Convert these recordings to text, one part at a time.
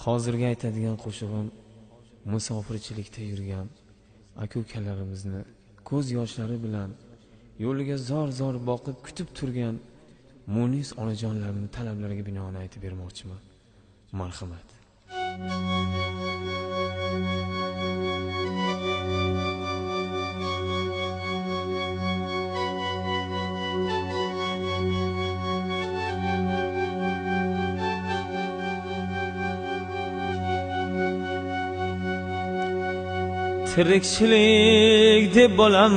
Hozirga aytadigan qo'shig'im musofirchilikda yurgan aka-ukalarimizni ko'z yoshlari bilan yo'liga zor boqib kutib turgan munis onajonlarning talablariga binoan aytib bermoqchiman. Marhamat. Tirikchilik deb bolam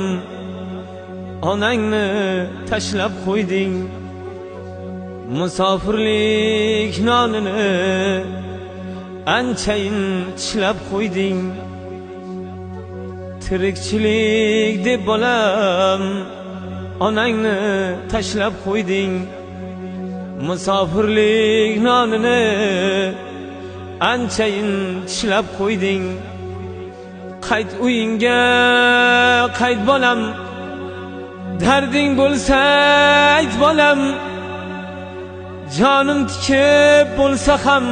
onangni tashlab qo'yding, musofirlik nonini anchayin tishlab qo'yding. Tirikchilik deb bolam onangni tashlab qo'yding, musofirlik nonini anchayin tishlab qo'yding. Qayt uyingga, qayt bolam, darding bo'lsa ayt bolam. Jonim tikib bo'lsa ham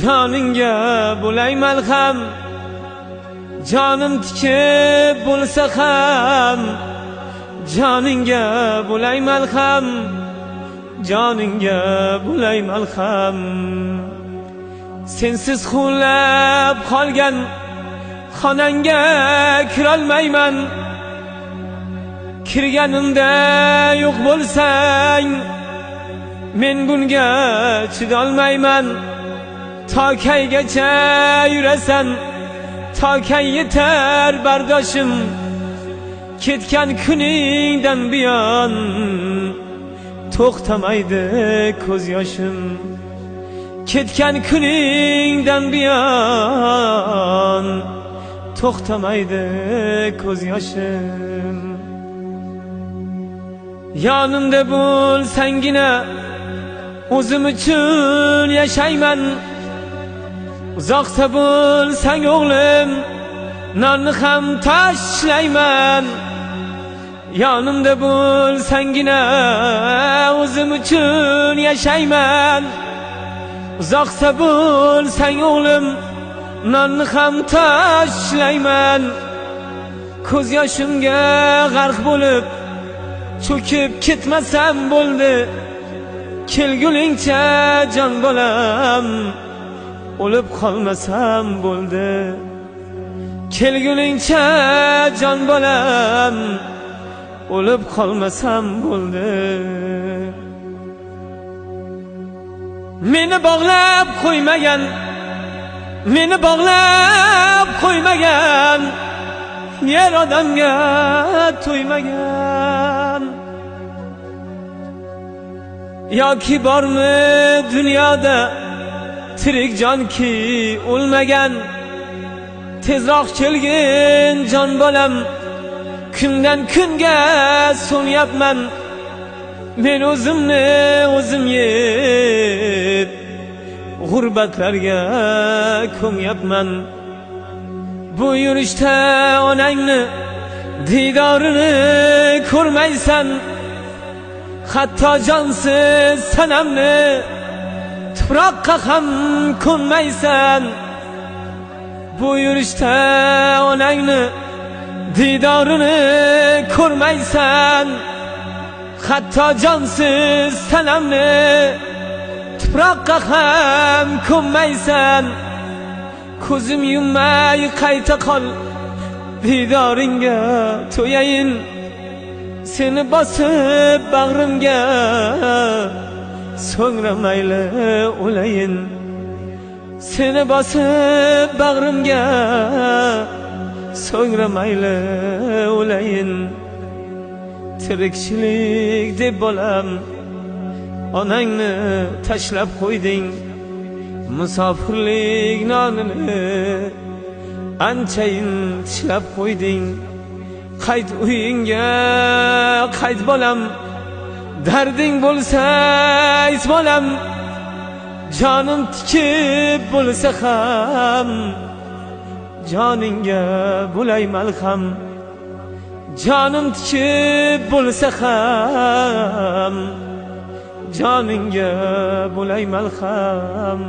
joningga bo'lay malham. Jonim tikib bo'lsa ham joningga bo'lay malham. Joningga bo'lay malham. Sensiz xulab qolgan xonangga kirolmayman. Kirganimda yo'q bo'lsang men bunga chidolmayman. Tokaygacha yurasan, tokay yetar bardoshim. Ketgan kuningdan buyon to'xtamaydi ko'z yoshim. Ketgan kuningdan buyon to'xtamaydi ko'z yoshim. Yonimda bo'lsangina o'zim uchun yashayman. Uzoqda bo'lsang o'g'lim nonni ham tashlayman. Yonimda bo'lsangina o'zim uchun yashayman. Uzoqda bo'lsang o'g'lim nonni ham tashlayman. Ko'z yoshimga g'arq bo'lib cho'kib ketmasam bo'ldi. Kelguningcha jon bolam o'lib qolmasam bo'ldi. Kelguningcha jon bolam o'lib qolmasam bo'ldi. Meni bog'lab qo'ymagan, meni bog'lab qo'ymagan, yer odamga to'ymagan. Yoki bormi dunyoda tirik jonki o'lmagan. Tezroq kelgin jon bolam, kundan kunga so'nyapman. Men o'zimni o'zim yeb g'urbatlarga ko'myapman. Bu yurishda onangni diydorini ko'rmaysan. Hatto jonsiz sanamni tuproqqa ham ko'nmaysan. Bu yurishda onangni diydorini ko'rmaysan. Hatto jonsiz sanamni tuproqqa ham ko'nmaysan. Ko'zim yummay qayta qol, diydoringga to'yayin. Seni bosib bag'rimga, so'ngra mayli o'layin. Seni bosib bag'rimga, so'ngra mayli o'layin. Tirikchilik deb bolam onangni tashlab qo'yding, musofirlik nonini anchayin tishlab qo'yding. Qayt uyingga, qayt bolam, darding bo'lsa ayt bolam. Jonim tikib bo'lsa ham joningga bo'lay malham. Jonim tikib bo'lsa ham joningga bo'lay malham.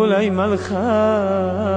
bo'lay malham.